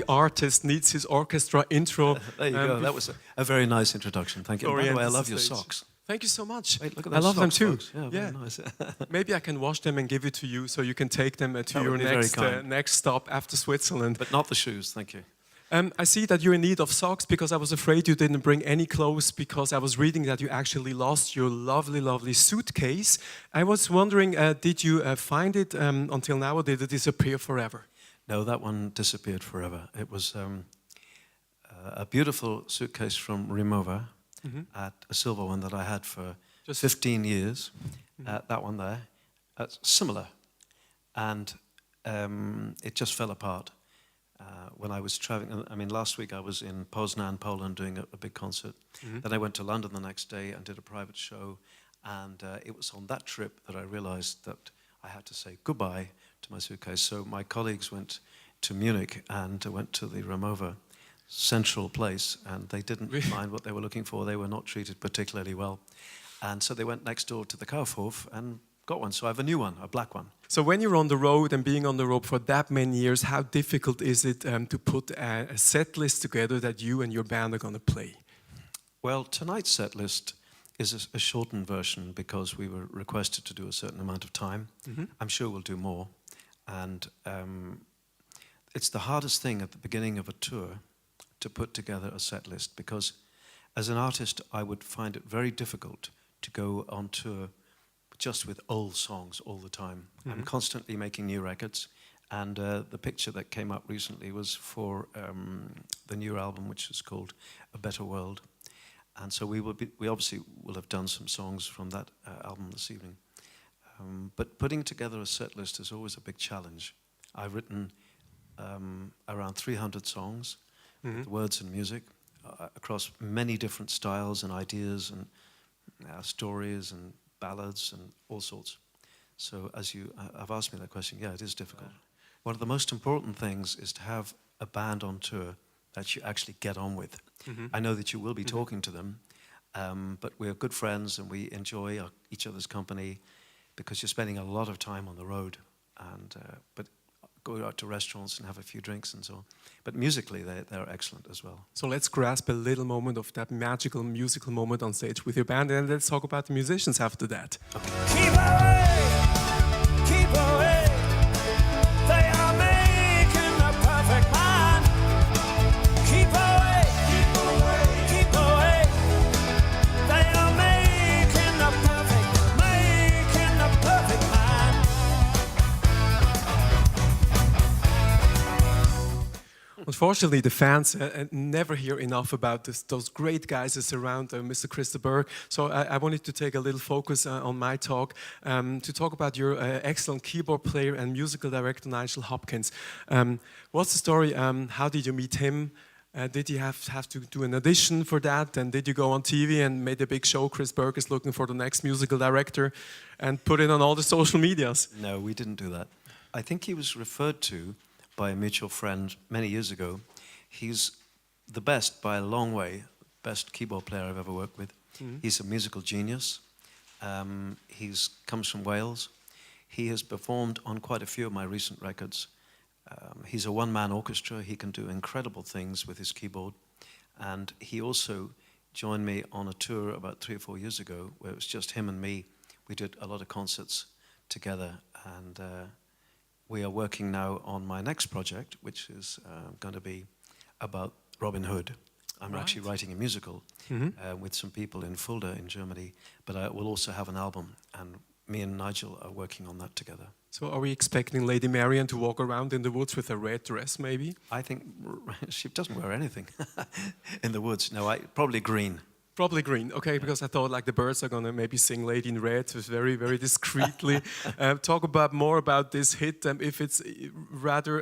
artist needs his orchestra intro. There you go. That was a very nice introduction. Thank you. And by the way, I love your stage. socks. Thank you so much. Wait, look at I those love them socks, too. folks. Yeah, very nice. Maybe I can wash them and give it to you so you can take them to your next stop after Switzerland. But not the shoes, thank you. I see that you're in need of socks because I was afraid you didn't bring any clothes because I was reading that you actually lost your lovely, lovely suitcase. I was wondering, did you find it until now or did it disappear forever? No, that one disappeared forever. It was a beautiful suitcase from Rimowa, a silver one that I had for just 15 years. That one there, similar. And it just fell apart. When I was traveling, I mean, last week I was in Poznan, Poland, doing a big concert. Then I went to London the next day and did a private show. And it was on that trip that I realized that I had to say goodbye to my suitcase. So my colleagues went to Munich and went to the Rimowa central place, and they didn't find what they were looking for. They were not treated particularly well. And so they went next door to the Kaufhof and got one. So I have a new one, a black one. So when you're on the road and being on the road for that many years, how difficult is it to put a set list together that you and your band are going to play? Well, tonight's set list is a shortened version because we were requested to do a certain amount of time. I'm sure we'll do more. And it's the hardest thing at the beginning of a tour to put together a set list because as an artist, I would find it very difficult to go on tour just with old songs all the time. I'm constantly making new records, and the picture that came up recently was for the new album, which is called A Better World. And so we obviously will have done some songs from that album this evening. But putting together a set list is always a big challenge. I've written around 300 songs, with words and music, across many different styles and ideas and stories and ballads and all sorts. So as you have asked me that question, yeah, it is difficult. One of the most important things is to have a band on tour that you actually get on with. I know that you will be talking to them, but we're good friends and we enjoy each other's company because you're spending a lot of time on the road, and but go out to restaurants and have a few drinks and so on. But musically, they're excellent as well. So let's grasp a little moment of that magical musical moment on stage with your band, and let's talk about the musicians after that. Okay. Keep away, keep away. They are making a perfect man. Keep away, keep away, keep away. They are making a perfect man. Unfortunately, the fans never hear enough about those great guys that surround Mr. Christa Burgh. So I wanted to take a little focus on my talk to talk about your excellent keyboard player and musical director, Nigel Hopkins. What's the story? How did you meet him? Did you have to do an audition for that? And did you go on TV and made a big show, Chris Burgh is looking for the next musical director, and put it on all the social medias? No, we didn't do that. I think he was referred to by a mutual friend many years ago. He's the best by a long way, best keyboard player I've ever worked with. He's a musical genius. He comes from Wales. He has performed on quite a few of my recent records. He's a one-man orchestra. He can do incredible things with his keyboard. And he also joined me on a tour about 3 or 4 years ago where it was just him and me. We did a lot of concerts together, and we are working now on my next project, which is going to be about Robin Hood. I'm actually writing a musical with some people in Fulda in Germany, but I will also have an album, and me and Nigel are working on that together. So are we expecting Lady Marian to walk around in the woods with a red dress, maybe? I think she doesn't wear anything in the woods. No, probably green. Probably green, okay, because I thought like the Birds are gonna maybe sing Lady in Red, so very, very discreetly. Talk more about this hit, if it's rather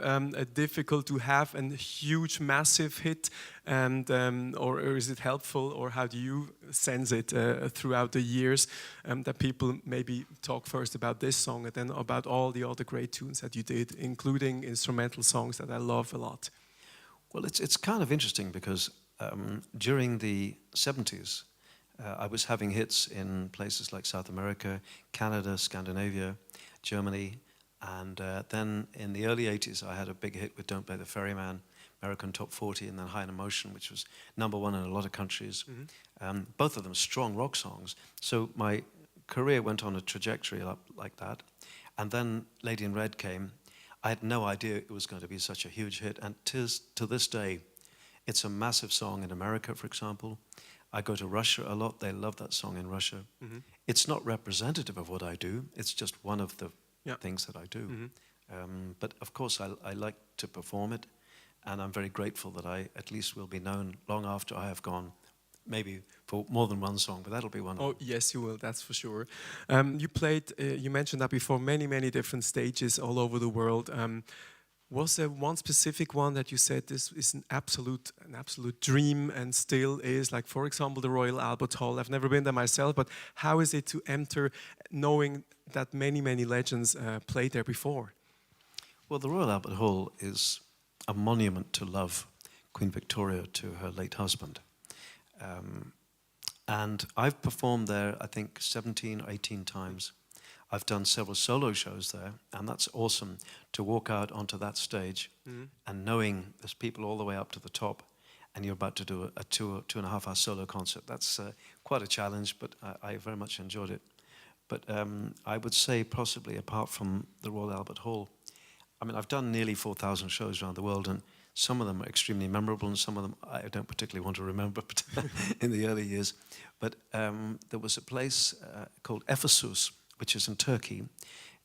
difficult to have a huge, massive hit, and or is it helpful, or how do you sense it throughout the years, that people maybe talk first about this song and then about all the other great tunes that you did, including instrumental songs that I love a lot? Well, it's kind of interesting because during the 70s, I was having hits in places like South America, Canada, Scandinavia, Germany, and then in the early 80s I had a big hit with Don't Play the Ferryman, American Top 40, and then High in Emotion, which was #1 in a lot of countries. Both of them strong rock songs. So my career went on a trajectory up like that. And then Lady in Red came. I had no idea it was going to be such a huge hit. And to this day, it's a massive song in America, for example. I go to Russia a lot. They love that song in Russia. It's not representative of what I do. It's just one of the things that I do. But of course, I like to perform it. And I'm very grateful that I at least will be known long after I have gone, maybe for more than one song, but that'll be one. Oh, yes, you will, that's for sure. You played, you mentioned that before, many different stages all over the world. Was there one specific one that you said this is an absolute dream and still is? Like, for example, the Royal Albert Hall. I've never been there myself, but how is it to enter knowing that many legends played there before? Well, the Royal Albert Hall is a monument to love, Queen Victoria to her late husband. And I've performed there, I think, 17 or 18 times. I've done several solo shows there, and that's awesome to walk out onto that stage and knowing there's people all the way up to the top, and you're about to do a 2.5 hour solo concert. That's quite a challenge, but I very much enjoyed it. But I would say possibly apart from the Royal Albert Hall, I mean, I've done nearly 4,000 shows around the world, and some of them are extremely memorable, and some of them I don't particularly want to remember in the early years. But there was a place called Ephesus, which is in Turkey.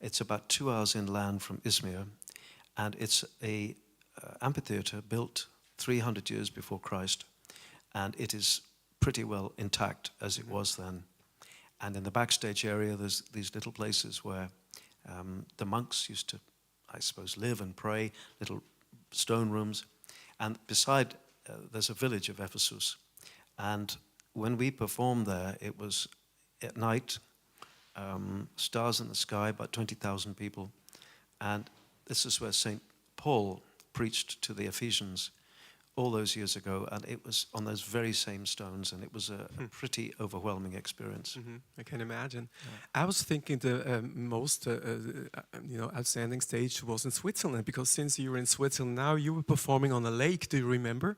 It's about 2 hours inland from Izmir, and it's a amphitheater built 300 years before Christ, and it is pretty well intact as it was then. And in the backstage area, there's these little places where the monks used to, I suppose, live and pray, little stone rooms. And beside, there's a village of Ephesus. And when we performed there, it was at night, stars in the sky, about 20,000 people. And this is where St. Paul preached to the Ephesians all those years ago, and it was on those very same stones, and it was a pretty overwhelming experience. I can imagine. I was thinking the most outstanding stage was in Switzerland, because since you were in Switzerland now, you were performing on a lake. Do you remember?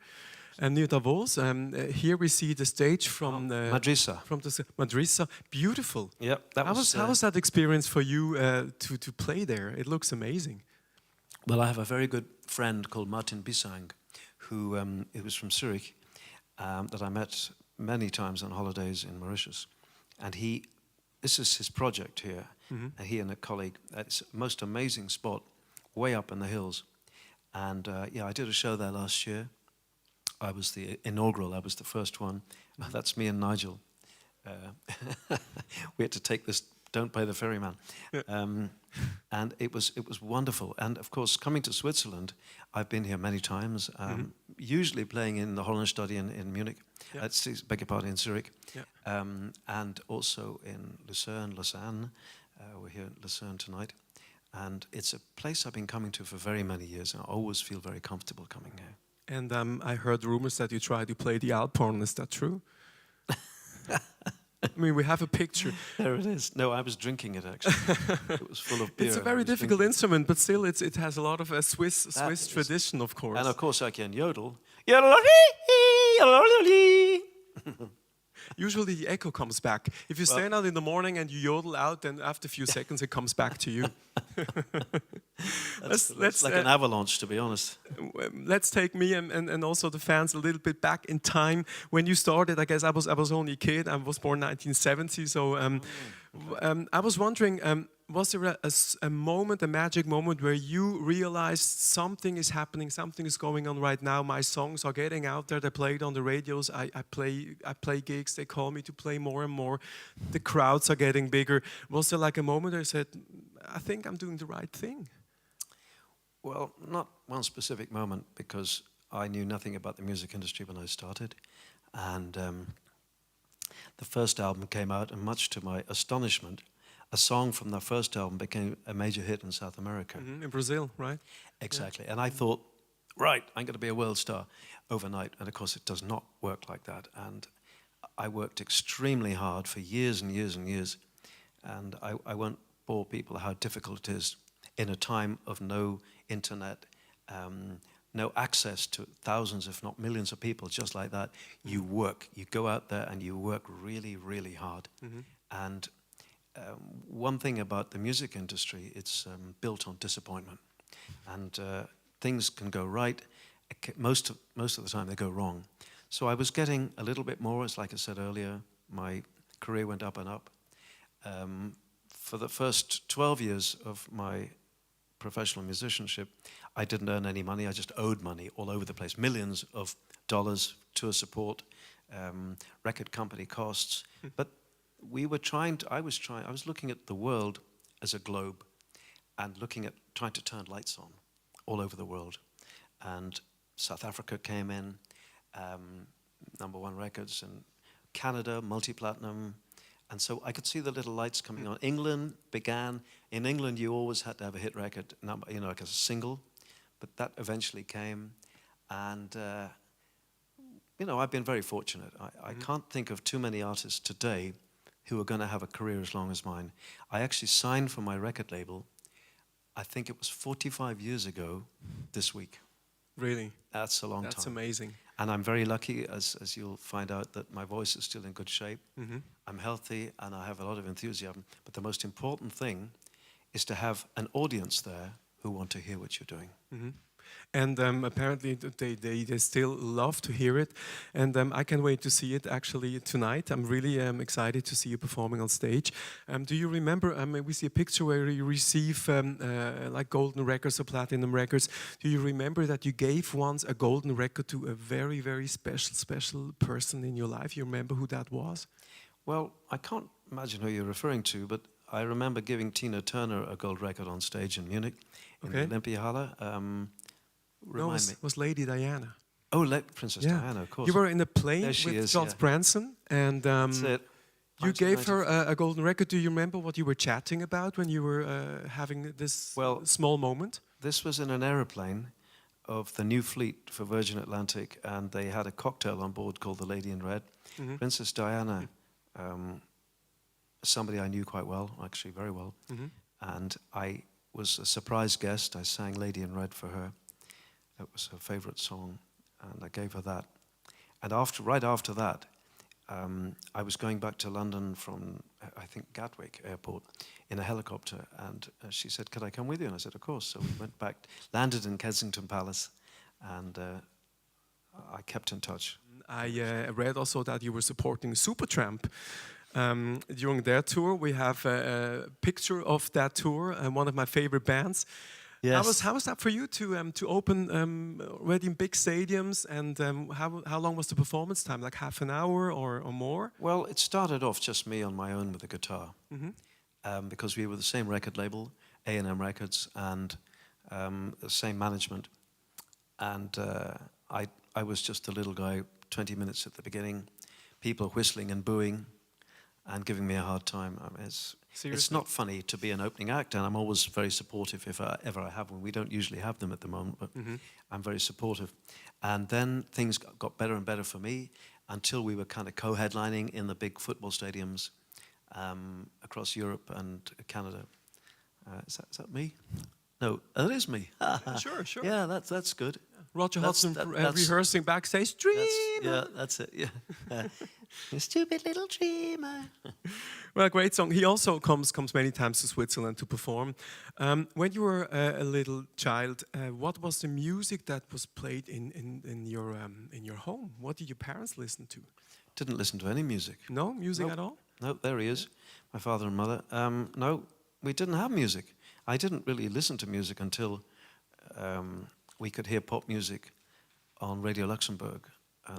Near Davos. Here we see the stage from Madrisa. From the Madrisa. Beautiful. Yep. That how was that experience for you to play there? It looks amazing. Well, I have a very good friend called Martin Bissang, who was from Zurich, that I met many times on holidays in Mauritius. And this is his project here, and he and a colleague. It's a most amazing spot, way up in the hills. And I did a show there last year. I was the inaugural, I was the first one. That's me and Nigel. We had to take this Don't Pay the Ferryman. And it was wonderful. And of course, coming to Switzerland, I've been here many times, usually playing in the Hollandstadion in Munich, beg your pardon, in Zurich, and also in Lausanne. We're here in Lausanne tonight. And it's a place I've been coming to for very many years, and I always feel very comfortable coming here. And I heard rumors that you tried to play the Alphorn. Is that true? I mean, we have a picture. There it is. No, I was drinking it, actually. It was full of beer. It's a very difficult instrument, but still it has a lot of a Swiss tradition, of course. And of course I can yodel. Usually the echo comes back. If you stand out in the morning and you yodel out, then after a few seconds it comes back to you. Let's like an avalanche, to be honest. Let's take me and also the fans a little bit back in time. When you started, I guess I was only a kid. I was born 1970, so I was wondering, was there a moment, a magic moment, where you realized something is happening, something is going on right now? My songs are getting out there. They're played on the radios. I play gigs. They call me to play more and more. The crowds are getting bigger. Was there like a moment where I said, I think I'm doing the right thing? Well, not one specific moment, because I knew nothing about the music industry when I started. And the first album came out, and much to my astonishment, a song from the first album became a major hit in South America. In Brazil, right? Exactly. Yeah. And I thought, right, I'm going to be a world star overnight. And of course, it does not work like that. And I worked extremely hard for years and years and years. And I won't bore people how difficult it is in a time of no internet, no access to thousands, if not millions of people just like that, you work. You go out there and you work really, really hard. And one thing about the music industry, it's built on disappointment. And things can go right. Most of the time they go wrong. So I was getting a little bit more, as like I said earlier, my career went up and up. For the first 12 years of my professional musicianship, I didn't earn any money. I just owed money all over the place. Millions of dollars, tour support, record company costs. But we were I was looking at the world as a globe and trying to turn lights on all over the world. And South Africa came in, #1 records, and Canada, multi-platinum. And so I could see the little lights coming on. England began. In England, you always had to have a hit record, like a single. But that eventually came. And, I've been very fortunate. I can't think of too many artists today who are going to have a career as long as mine. I actually signed for my record label, I think it was 45 years ago this week. Really? That's a long time. That's amazing. And I'm very lucky, as you'll find out, that my voice is still in good shape. I'm healthy and I have a lot of enthusiasm. But the most important thing is to have an audience there who want to hear what you're doing. And apparently they still love to hear it. And I can't wait to see it actually tonight. I'm really excited to see you performing on stage. Do you remember, we see a picture where you receive like golden records or platinum records. Do you remember that you gave once a golden record to a very, very special person in your life? You remember who that was? Well, I can't imagine who you're referring to, but I remember giving Tina Turner a gold record on stage in Munich, in the Olympiahalle. Remind me. Was Lady Diana. Oh, Princess Diana, of course. You were in a plane with is, Charles Branson, and that's it. you gave her a golden record. Do you remember what you were chatting about when you were having this small moment? This was in an aeroplane of the new fleet for Virgin Atlantic, and they had a cocktail on board called the Lady in Red. Princess Diana, somebody I knew quite well, actually very well, and I was a surprise guest. I sang Lady in Red for her. It was her favorite song, and I gave her that. And right after that, I was going back to London from, I think, Gatwick Airport in a helicopter, and she said, "Could I come with you?" And I said, "Of course." So we went back, landed in Kensington Palace, and I kept in touch. I read also that you were supporting Supertramp. During their tour, we have a picture of that tour, one of my favorite bands. Yes. How was that for you to open already in big stadiums, and how long was the performance time? Like half an hour or more? Well, it started off just me on my own with the guitar, because we were the same record label, A&M Records, and the same management. And I was just a little guy, 20 minutes at the beginning, people whistling and booing and giving me a hard time. I mean, it's not funny to be an opening act, and I'm always very supportive if I ever have one. We don't usually have them at the moment, but I'm very supportive. And then things got better and better for me until we were kind of co-headlining in the big football stadiums across Europe and Canada. Is that me? No, that is me. Sure. Yeah, that's good. Roger Hodgson rehearsing backstage. Dreamer. That's it. Yeah. You stupid little dreamer. Well, great song. He also comes many times to Switzerland to perform. When you were a little child, what was the music that was played in your home? What did your parents listen to? Didn't listen to any music. No music at all? No, there he is, my father and mother. No, we didn't have music. I didn't really listen to music until we could hear pop music on Radio Luxembourg.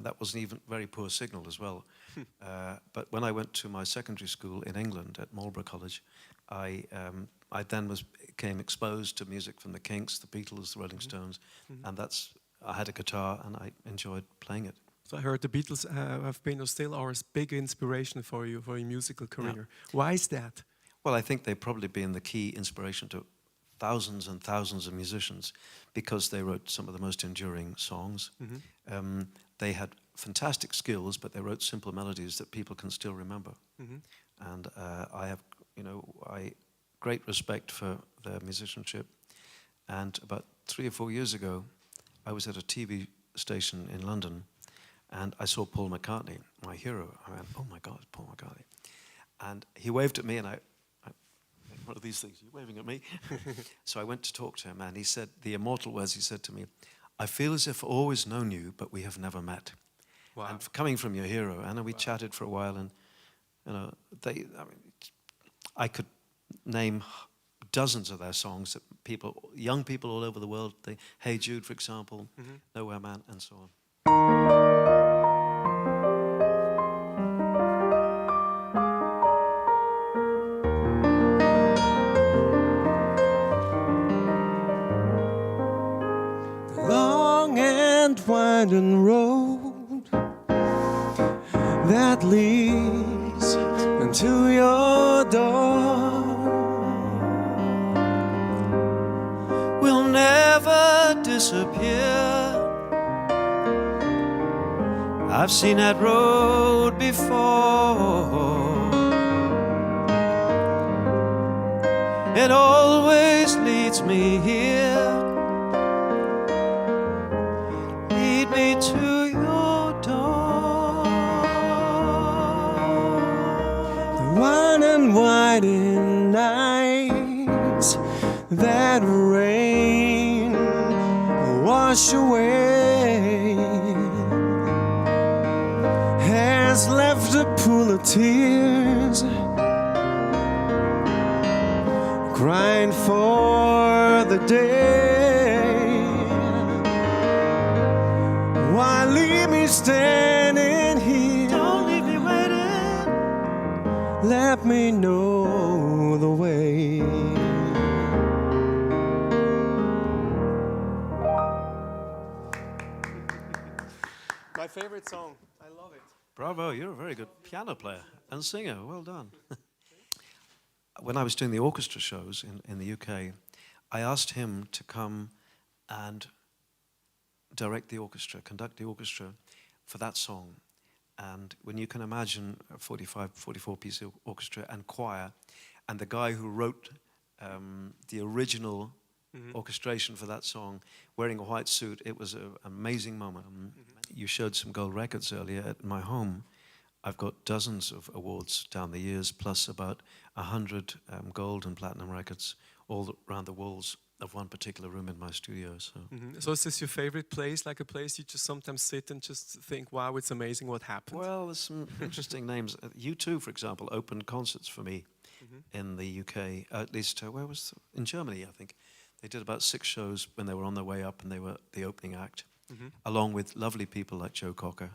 That was an even very poor signal as well. But when I went to my secondary school in England at Marlborough College, I then became exposed to music from the Kinks, the Beatles, the Rolling Stones, and I had a guitar and I enjoyed playing it. So I heard the Beatles have been or still are a big inspiration for your musical career. Yeah. Why is that? Well, I think they've probably been the key inspiration to thousands and thousands of musicians because they wrote some of the most enduring songs. They had fantastic skills, but they wrote simple melodies that people can still remember. And I have, great respect for their musicianship. And about 3 or 4 years ago, I was at a TV station in London, and I saw Paul McCartney, my hero. I went, oh my God, it's Paul McCartney. And he waved at me, and I one of these things, you're waving at me. So I went to talk to him, and he said, the immortal words, he said to me, I feel as if I've always known you, but we have never met. Wow. And coming from your hero, and we chatted for a while, and I could name dozens of their songs that young people all over the world, Hey Jude, for example, Nowhere Man, and so on. Long and winding road that leads into your door Will never disappear. I've seen that road before. It always leads me here. Lead me to your door. the wine and winding nights that rain wash away has left a pool of tears crying for the day. Why leave me standing here? Don't leave me waiting. Let me know the way. My favorite song. I love it. Bravo, you're a very good piano player and singer. Well done. When I was doing the orchestra shows in the UK, I asked him to come and direct the orchestra, conduct the orchestra for that song. And when you can imagine a 44-piece orchestra and choir, and the guy who wrote the original orchestration for that song, wearing a white suit, it was an amazing moment. You showed some gold records earlier at my home. I've got dozens of awards down the years, plus about 100 gold and platinum records all around the walls of one particular room in my studio. So is this your favorite place, like a place you just sometimes sit and just think, wow, it's amazing what happened? Well, there's some interesting names. U2, for example, opened concerts for me in the UK, at least, in Germany, I think. They did about 6 shows when they were on their way up, and they were the opening act, along with lovely people like Joe Cocker.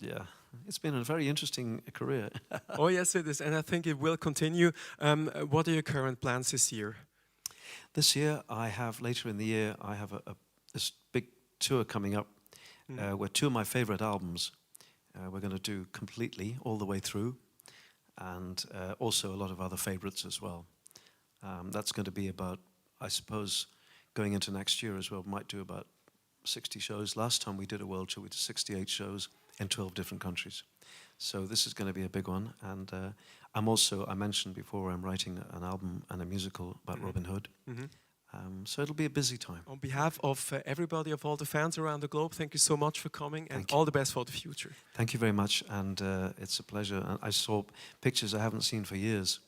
Yeah, it's been a very interesting career. Oh yes, it is, and I think it will continue. What are your current plans this year? This year, later in the year, I have this big tour coming up where 2 of my favorite albums we're going to do completely, all the way through, and also a lot of other favorites as well. That's going to be about, I suppose, going into next year as well, might do about 60 shows. Last time we did a world tour, we did 68 shows in 12 different countries. So this is going to be a big one. And I mentioned before, I'm writing an album and a musical about Robin Hood. So it'll be a busy time. On behalf of everybody, of all the fans around the globe, thank you so much for coming, and all the best for the future. Thank you very much, and it's a pleasure. And I saw pictures I haven't seen for years.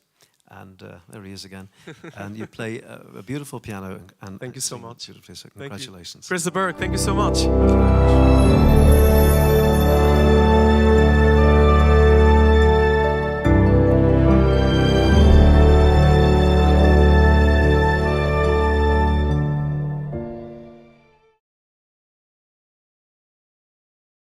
And there he is again. And you play a beautiful piano. And thank you so much. Beautifully, so congratulations. Chris de Burgh, thank you so much.